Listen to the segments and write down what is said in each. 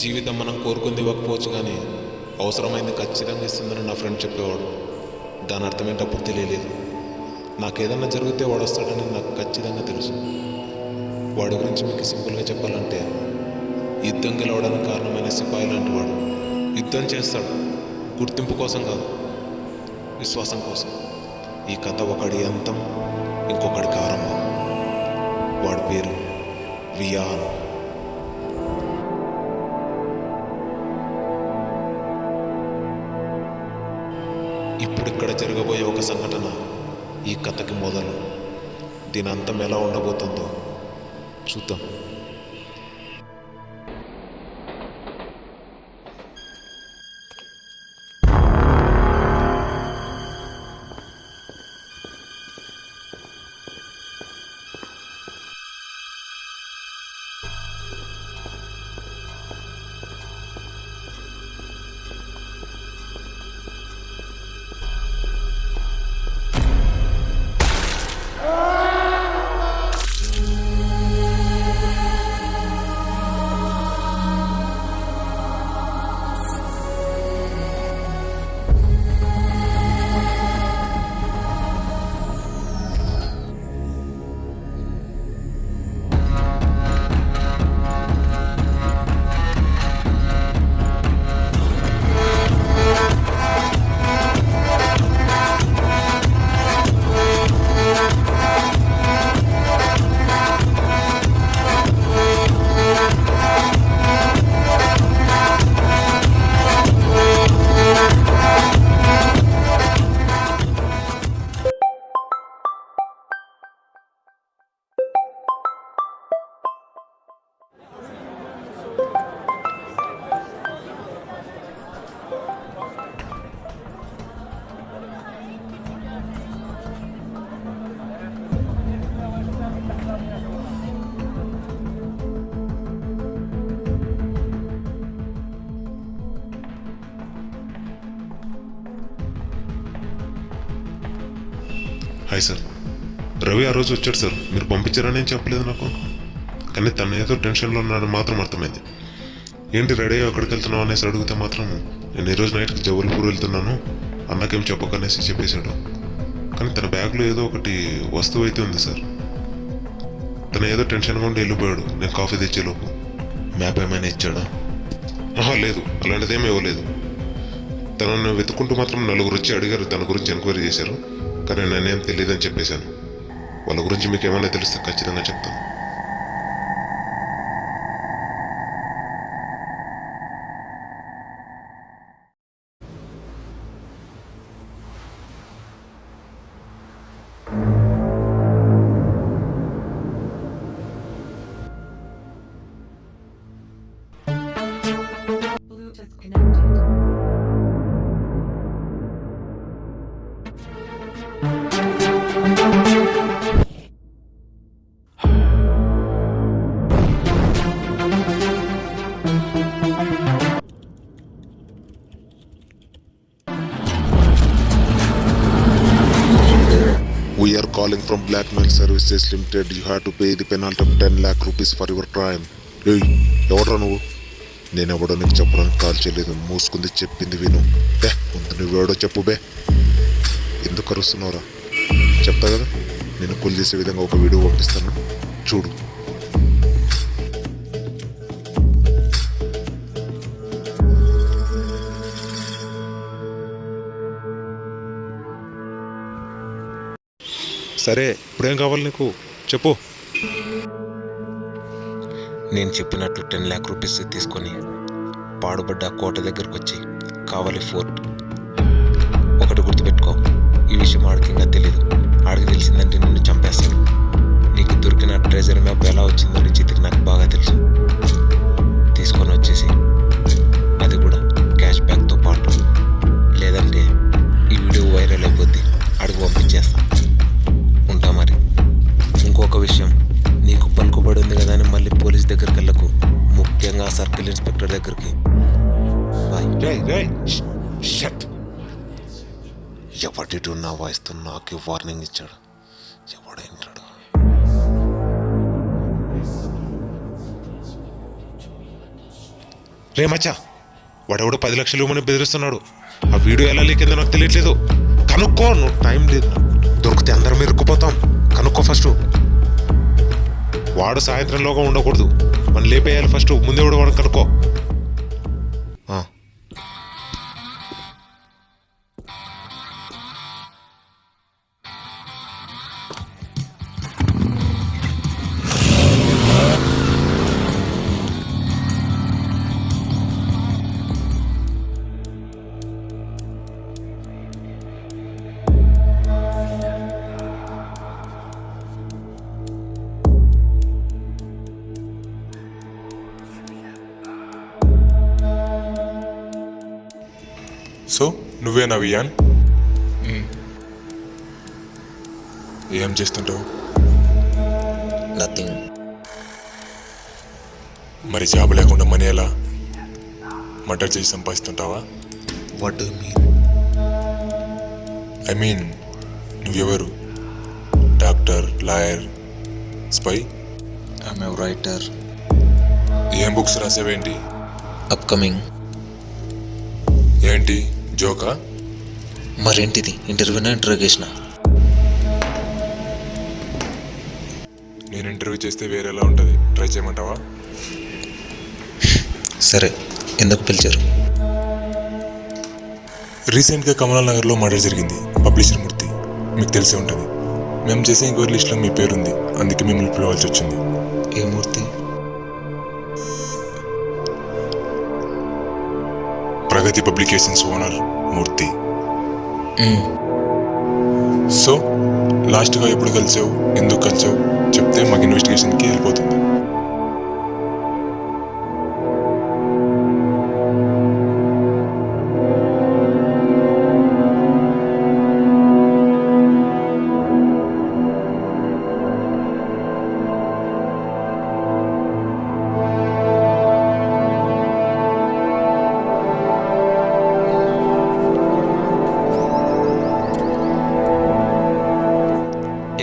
జీవితం మనం కోరుకుంది ఇవ్వకపోవచ్చు, కానీ అవసరమైంది ఖచ్చితంగా ఇస్తుందని నా ఫ్రెండ్ చెప్పేవాడు. దాని అర్థం ఏంటప్పుడు తెలియలేదు. నాకేదన్నా జరిగితే వాడు వస్తాడని నాకు ఖచ్చితంగా తెలుసు. వాడి గురించి మీకు సింపుల్గా చెప్పాలంటే, యుద్ధం గెలవడానికి కారణమైన సిపాయి లాంటి వాడు. యుద్ధం చేస్తాడు, గుర్తింపు కోసం కాదు, విశ్వాసం కోసం. ఈ కథ ఒకడి అంతం, ఇంకొకడికి ఆరంభం. వాడి పేరు వియాన్. ఇప్పుడు ఇక్కడ జరగబోయే ఒక సంఘటన ఈ కథకి మొదలు. దీని అంతం ఎలా ఉండబోతుందో చూద్దాం. హాయ్ సార్, రవి ఆ రోజు వచ్చాడు సార్. మీరు పంపించారని ఏం చెప్పలేదు నాకు, కానీ తను ఏదో టెన్షన్లో ఉన్నాడని మాత్రం అర్థమైంది. ఏంటి రెడీ అక్కడికి వెళ్తున్నావు అనేసి అడిగితే మాత్రం నేను ఈరోజు నైట్కి జబల్పూర్ వెళ్తున్నాను, అన్నకేం చెప్పకనేసి చెప్పేశాడు. కానీ తన బ్యాగ్లో ఏదో ఒకటి వస్తువు అయితే ఉంది సార్. తను ఏదో టెన్షన్గా ఉండి వెళ్ళిపోయాడు. నేను కాఫీ తెచ్చేలోపు. మ్యాప్ ఏమైనా ఇచ్చాడా? లేదు, అలాంటిదేమీ ఇవ్వలేదు. తనను వెతుకుంటూ మాత్రం నలుగురు వచ్చి అడిగారు, తన గురించి ఎంక్వైరీ చేశారు. కానీ నేనేం తెలియదని చెప్పేశాను. వాళ్ళ గురించి మీకు ఏమైనా తెలిస్తే ఖచ్చితంగా చెప్తాను. Bluetooth connected. We are calling from Blackmail Services Limited. You have to pay the penalty of 10 lakh rupees for your crime. Hey, ఎవడ్రా నువ్వు? నేనెవడో నీకు చెప్పడానికి కాల్ చేయలేదు. మూసుకుంది చెప్పింది విను. బే ముందు నువ్వెవడో చెప్పు బే. ఎందుకు అరుస్తున్నావురా? చెప్తా కదా, నేను కూల్ చేసే విధంగా ఒక వీడియో పంపిస్తాను, చూడు. సరే, ఇప్పుడేం కావాలి నీకు చెప్పు. నేను చెప్పినట్లు 10 lakh రూపీస్ తీసుకొని పాడుబడ్డ కోట దగ్గరకు వచ్చి కావాలి ఫోర్ట్. ఒకటి గుర్తుపెట్టుకో, ఈ విషయం ఆడికి ఇంకా తెలీదు. ఆడికి తెలిసిందంటే నిన్ను చంపేస్తాడు. నీకు దొరికిన ట్రెజర్ మ్యాప్ ఎలా వచ్చిందో నీ చేతికి నాకు బాగా తెలుసు. తీసుకొని వచ్చేసి అది కూడా క్యాష్ బ్యాక్తో పాటు, లేదంటే ఈ వీడియో వైరల్ అయిపోద్ది. అడుగు పంపించేస్తా. ఉంటా మరి. ఇంకొక విషయం, నీకు పలుకుబడి ఉంది కదా అని మళ్ళీ పోలీస్ దగ్గరికి వెళ్ళకు, ముఖ్యంగా సర్కిల్ ఇన్స్పెక్టర్ దగ్గరికి. బాయ్. ఎవడిటు నా వాయిస్తో నాకు వార్నింగ్ ఇచ్చాడు. ఎవడేంటాడు? రే మచ్చా, వాడెవడో 10 లక్షలు ఇవ్వమని బెదిరిస్తున్నాడు. ఆ వీడియో ఎలా లేకిందో నాకు తెలియట్లేదు. కనుక్కో, నువ్వు టైం లేదు నాకు. దొరికితే అందరం ఇరుక్కుపోతాం. కనుక్కో ఫస్ట్. వాడు సాయంత్రంలోగా ఉండకూడదు, మనం లేపేయాలి ఫస్ట్. ముందేవాడు వాడు కనుక్కో. సో నువ్వేనా వియాన్? ఏం చేస్తుంటావు? నథింగ్. మరి జాబ్ లేకుండా మనీ ఎలా? మర్డర్ చేసి సంపాదిస్తుంటావా? What do mean? I mean నువ్వెవరు? Doctor, lawyer, spy? I'm a writer. ఏం బుక్స్ రాసావేంటి? అప్కమింగ్. ఏంటి జోకా? మరేంటిది? ఇంటర్వ్యూనా ఇంటర్వ్యూకేషనా? నేను ఇంటర్వ్యూ చేస్తే వేరేలా ఉంటుంది, ట్రై చేయమంటావా? సరే, ఎందుకు పిలిచారు? రీసెంట్గా కమలాల్ నగర్లో మర్డర్ జరిగింది. పబ్లిషర్ మూర్తి, మీకు తెలిసే ఉంటుంది. మేము చేసే ఇంక్వైరీ లిస్ట్లో మీ పేరుంది, అందుకే మిమ్మల్ని పిలవాల్సి వచ్చింది. ఏ మూర్తి? ప్రగతి పబ్లికేషన్స్ ఓనర్ మూర్తి. సో లాస్ట్గా ఎప్పుడు కలిసావు, ఎందుకు కలిసావు చెప్తే మాకు ఇన్వెస్టిగేషన్కి వెళ్ళిపోతుంది.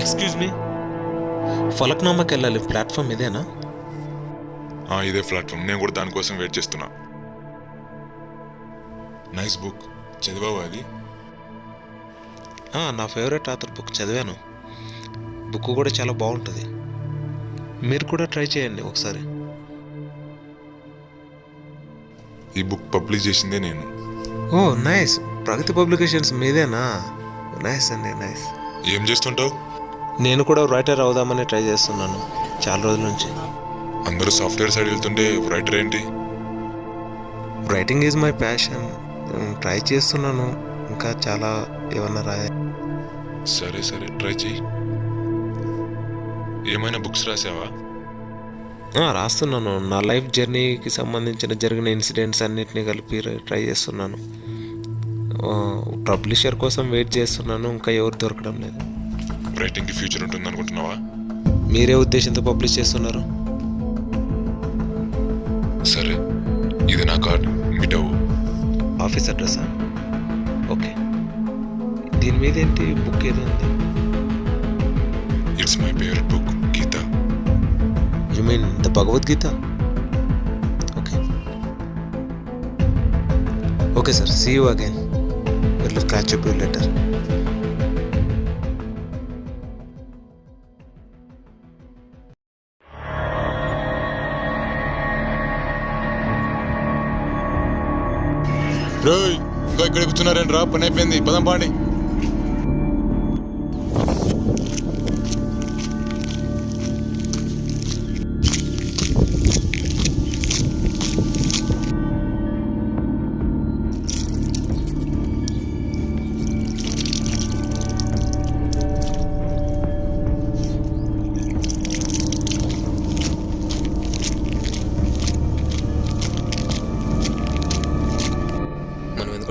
ఎక్స్క్యూజ్ మీ, ఫలక్నామాకి వెళ్ళాలి. ప్లాట్ఫామ్ ఇదేనా? ఇదే ప్లాట్ఫామ్. నేను కూడా దానికోసం వెయిట్ చేస్తున్నా. నైస్ బుక్, చదివావు అది? నా ఫేవరెట్ ఆథర్ బుక్ చదివాను. బుక్ కూడా చాలా బాగుంటుంది. మీరు కూడా ట్రై చేయండి ఒకసారి. ఈ బుక్ పబ్లిష్ చేసిందే నేను. ఓ నైస్. ప్రగతి పబ్లికేషన్స్ మీదేనా? నైస్ అండి, నైస్. ఏం చేస్తుంటావు? నేను కూడా రైటర్ అవుదామని ట్రై చేస్తున్నాను చాలా రోజుల నుంచి. అందరూ సాఫ్ట్వేర్ సైడ్ వెళ్తుంటే రైటర్ ఏంటి? Writing is my passion. Try చేస్తున్నాను, ఇంకా చాలా ఏమన్నా రాయాలి. సరే సరే, ట్రై చెయ్యి. ఏమైనా బుక్స్ రాసావా? రాస్తున్నాను. నా లైఫ్ జర్నీకి సంబంధించిన జరిగిన ఇన్సిడెంట్స్ అన్నిటినీ కలిపి ట్రై చేస్తున్నాను. పబ్లిషర్ కోసం వెయిట్ చేస్తున్నాను, ఇంకా ఎవరు దొరకడం లేదు. రైటింగ్కి ఫ్యూచర్ ఉంటుంది అనుకుంటున్నావా? మీరే ఉద్దేశంతో పబ్లిష్ చేస్తున్నారు? సరే, ఇది నా కార్డ్, మీట్ అవ్వు. ఆఫీస్ అడ్రస్సా? ఓకే. దీని మీద ఏంటి బుక్ ఏదో ఉంది? It's my favourite book, Gita. You mean the Bhagavad Gita? Okay okay sir, see you again. Will catch up you later. రేయ్, ఇంకా ఇక్కడ కూర్చున్నారేంటి రా? పని అయిపోయింది, పదం పాండి.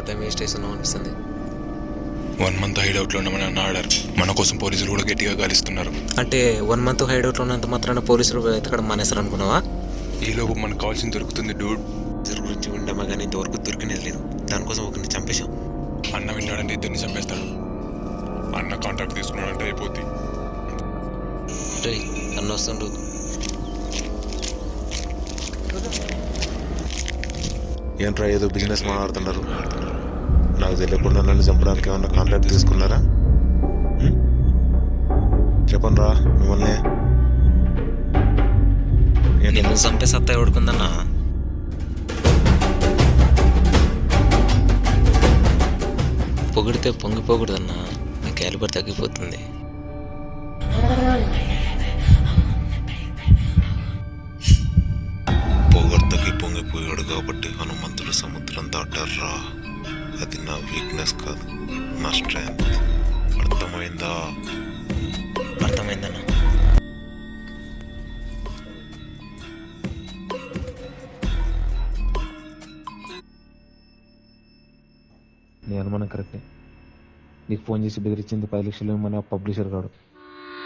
టైం వేస్ట్ చేస్తున్నాం అనిపిస్తుంది. 1 month హైడౌట్లో ఉన్నామని అన్న ఆర్డర్. మన కోసం పోలీసులు కూడా గట్టిగా గాలిస్తున్నారు. అంటే 1 month హైడౌట్లో ఉన్నంత మాత్రాన పోలీసులు ఎతకడం మానేస్తారు అనుకున్నావా? ఈలోపు మనకు కావాల్సింది దొరుకుతుంది డూడ్. ఇద్దరు గురించి వింటామా కానీ ఇంతవరకు దొరికినది లేదు. దానికోసం ఒకరిని చంపేశాం. అన్న విన్నాడంటే ఇద్దరిని చంపేస్తాడు. అన్న కాంటాక్ట్ తీసుకున్నాడంటే అయిపోద్ది. అన్న వస్తుండు. ఏంట్రా ఏదో బిజినెస్ మాట్లాడుతున్నారు? నాకు తెలియకుండా నన్ను చంపడానికి ఏమన్నా కాంట్రాక్ట్ తీసుకున్నారా? చెప్పండి రా మిమ్మల్ని. నిన్ను చంపే సత్తా ఎవడుకుందన్నా? పొగిడితే పొంగిపోకూడదన్నా, నీ క్యాలిబర్ తగ్గిపోతుంది. పొగడ్తకి పొంగిపోయాడు కాబట్టి హనుమంతుడు సముద్రం దాటారా. అది నా వీక్నెస్ కాదు, నా స్ట్రెంగ్త్. అర్థమైందా? అర్థమైందన్నా. నీ అనుమానం కరెక్టే. నీకు ఫోన్ చేసి బెదిరించింది 10 లక్షలు మన పబ్లిషర్ కాడు.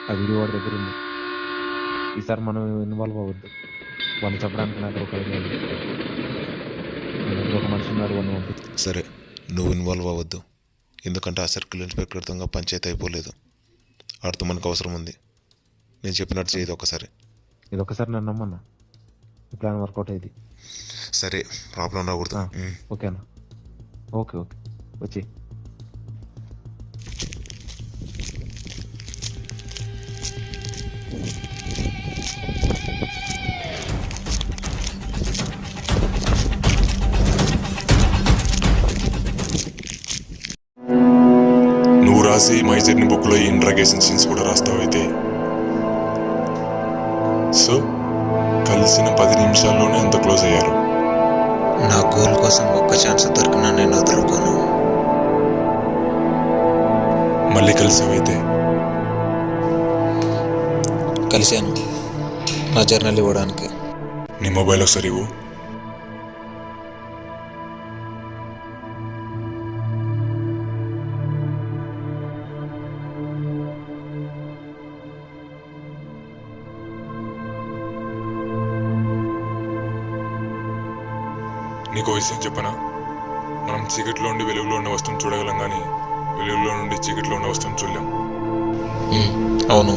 ఆ వీడియో వాడి దగ్గర ఉంది. ఈసారి మనం ఇన్వాల్వ్ అవ్వద్దు. వాళ్ళు చెప్పడానికి నాకు ఒక ఐడియా ఉంది. మన దగ్గర ఒక మనిషి ఉన్నాడు, వాడిని పంపి. సరే, నువ్వు ఇన్వాల్వ్ అవ్వద్దు. ఎందుకంటే ఆ సర్కిల్ ఇన్స్పెక్టర్తో పంచాయతీ అయిపోలేదు. ఆడితో మనకు అవసరం ఉంది. నేను చెప్పినట్టు చేయదు ఒకసారి. ఇది ఒకసారి నన్ను నమ్మన్నా, ఈ ప్లాన్ వర్కౌట్ అయ్యింది. సరే, ప్రాబ్లం రాకూడదు. ఓకేనా? ఓకే ఓకే, వచ్చి. నువ్వు రాసి మై జర్నీ బుక్లో ఈ ఇంట్రాగేషన్ సీన్స్ కూడా రాస్తావు అయితే. సో కలిసిన 10 నిమిషాల్లోనే అంత క్లోజ్ అయ్యారు. నా గోల్ కోసం ఒక్క ఛాన్స్ దొరికినా నేను వదులుకోను. మళ్ళీ కలిసావైతే. కలిశాను, నా జర్నల్ ఇవ్వడానికి. నీ మొబైల్ ఒకసారి ఇవ్వు. నీకు విషయం చెప్పనా? మనం చీకట్లో నుండి వెలుగులో ఉన్న వస్తువుని చూడగలం, కానీ వెలుగులో నుండి చీకట్లో ఉన్న వస్తువుని చూడలేం. అవును.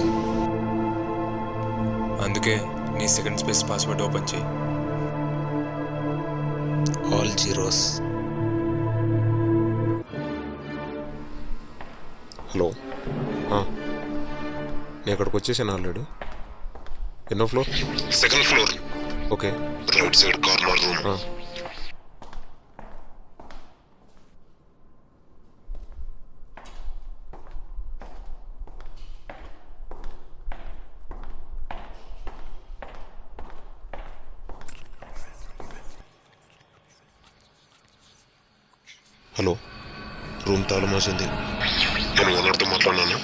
అందుకే నీ సెకండ్ స్పేస్ పాస్వర్డ్ ఓపెన్ చేయి. All zeros. హలో, నేను అక్కడికి వచ్చేసాను ఆల్రెడీ. ఎన్నో floor? Second floor, okay. Right side corner room. Hello, room తాళం వేసింది. నేను ఓనర్తో మాట్లాడినాను,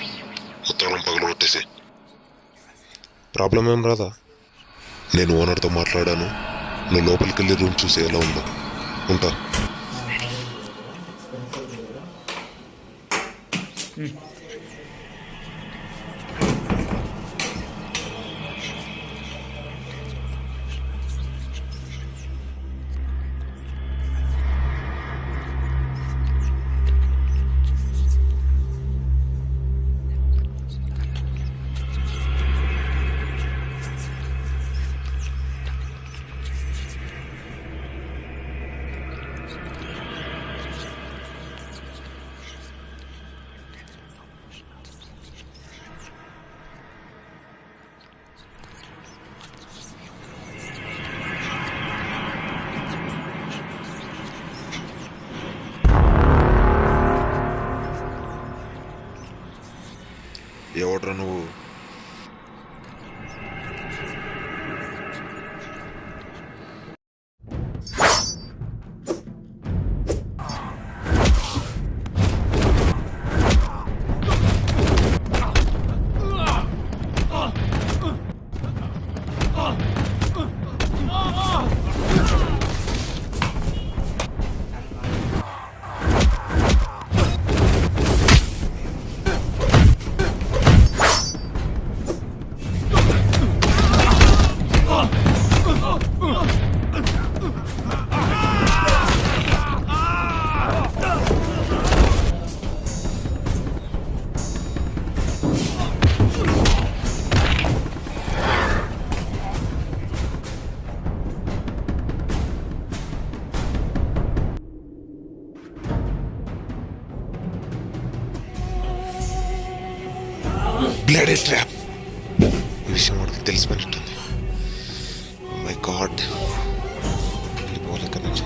మొత్తం రూమ్ పగలు కొట్టేసి. ప్రాబ్లం ఏం రాదా? నేను ఓనర్తో మాట్లాడాను, నువ్వు లోపలికి వెళ్ళి రూమ్ చూసి ఎలా ఉందో. ఉంటా. ఎవడ్రా నువ్వు? Bloody trap. ఈ విషయం వాడికి తెలిసిపోయినట్టుంది. మై గాడ్, వెళ్ళిపోవాలి ఇక్కడి నుంచి.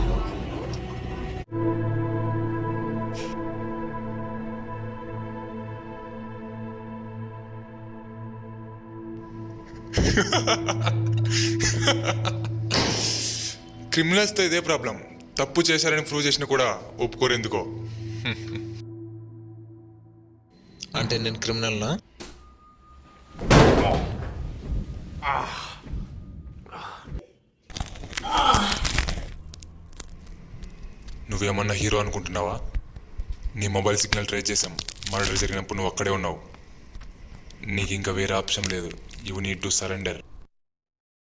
క్రిమినల్స్తో ఇదే ప్రాబ్లం. తప్పు చేశారని ప్రూవ్ చేసినా కూడా ఒప్పుకోరు ఎందుకో. అంటే నేను క్రిమినల్నా? నువ్వేమన్నా హీరో అనుకుంటున్నావా? నీ మొబైల్ సిగ్నల్ ట్రేస్ చేసాం. మర్డర్ జరిగినప్పుడు నువ్వు అక్కడే ఉన్నావు. నీకు ఇంకా వేరే ఆప్షన్ లేదు. You need to surrender.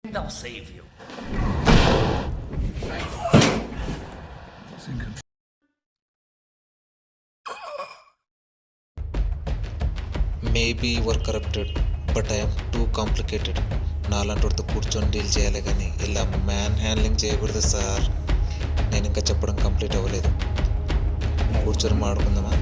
I'll save you. Maybe your corrupted but I'm too complicated. నాలంటి కూర్చొని డీల్ చేయాలి కానీ ఇలా మ్యాన్ హ్యాండ్లింగ్ చేయకూడదు సార్. నేను ఇంకా చెప్పడం కంప్లీట్ అవ్వలేదు. కూర్చొని మాట్లాడుకుందామా?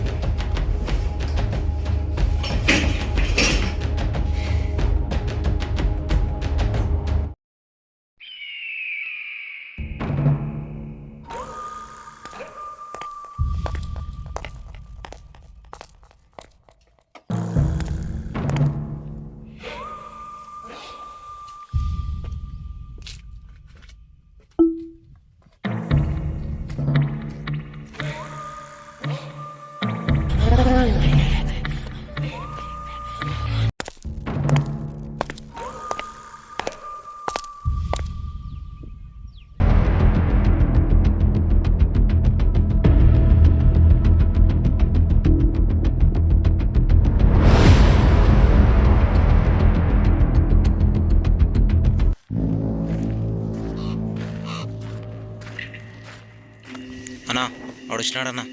అన్నా వాడు వచ్చినాడన్నా.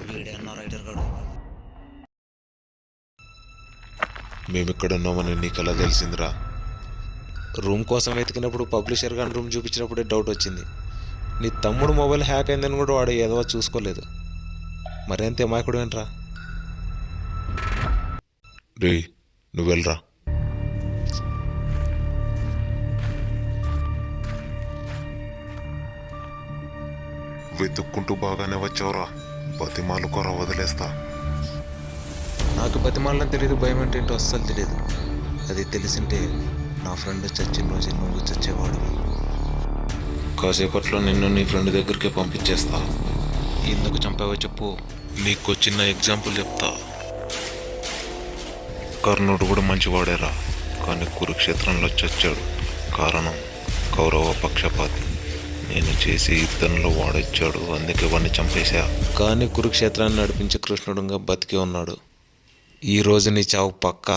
వీడన్నా రైటర్ గాడు. మేమిక్కడ ఉన్నామని నీకు ఎలా తెలిసిందిరా? రూమ్ కోసం వెతికినప్పుడు పబ్లిషర్ గాని రూమ్ చూపించినప్పుడే డౌట్ వచ్చింది. నీ తమ్ముడు మొబైల్ హ్యాక్ అయిందని కూడా వాడు ఏదో చూసుకోలేదు. మరేంత అమాయకుడు ఏంట్రా? రే, నువ్వు వెళ్ళరా. వెతుక్కుంటూ బాగానే వచ్చావురా. బతిమాలు కొర వదిలేస్తా. నాకు బతిమాలని తెలియదు, భయం అంటే ఏంటో అస్సలు తెలియదు. అది తెలిసింటే నా ఫ్రెండ్ చచ్చిన రోజు నువ్వు చచ్చేవాడు. కాసేపట్లో నిన్ను నీ ఫ్రెండ్ దగ్గరికి పంపించేస్తా. ఎందుకు చంపావో చెప్పు. నీకు చిన్న ఎగ్జాంపుల్ చెప్తా. కర్ణుడు కూడా మంచివాడేరా, కానీ కురుక్షేత్రంలో చచ్చాడు. కారణం కౌరవ పక్షపాతి. నేను చేసి యుద్ధంలో వాడొచ్చాడు, అందుకే వాడిని చంపేశా. కానీ కురుక్షేత్రాన్ని నడిపించి కృష్ణుడుగా బతికి ఉన్నాడు. ఈ రోజు నీ చావు పక్కా.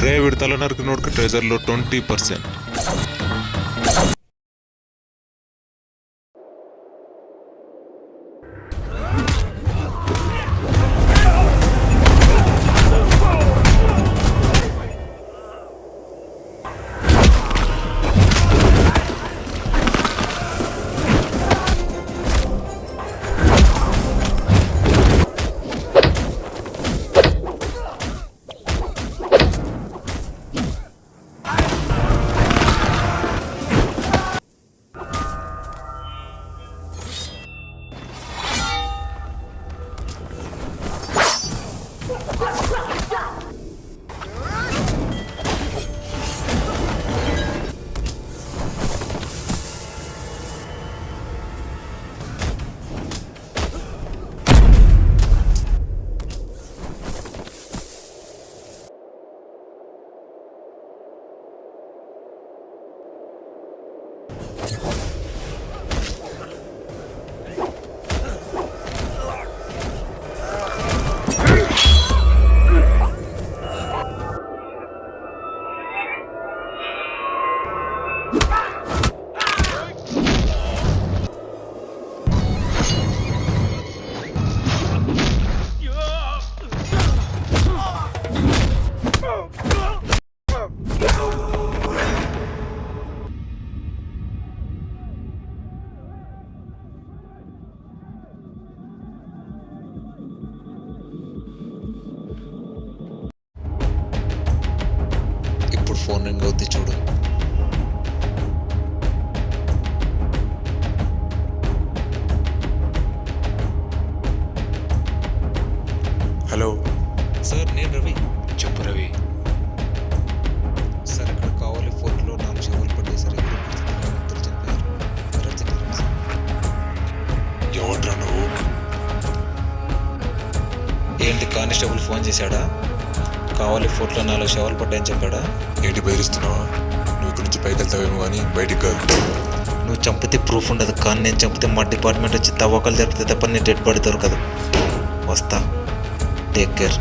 రే, వీడి తల నరికినోడికి ట్రెజర్లో 20%. ఫోన్ చేశాడా? కావాలి ఫోర్ట్లో 4 శవాలు పడ్డాయని చెప్పాడా? ఏంటి బెదిరిస్తున్నావా? నువ్వు ఇక్కడి నుంచి పైకి వెళ్తావేమో కానీ బయటికి కాదు. నువ్వు చంపితే ప్రూఫ్ ఉండదు, కానీ నేను చంపితే మా డిపార్ట్మెంట్ వచ్చి తవ్వకాలు జరిపితే తప్ప నీ డెడ్ బాడీ దొరకదు. వస్తా, టేక్ కేర్.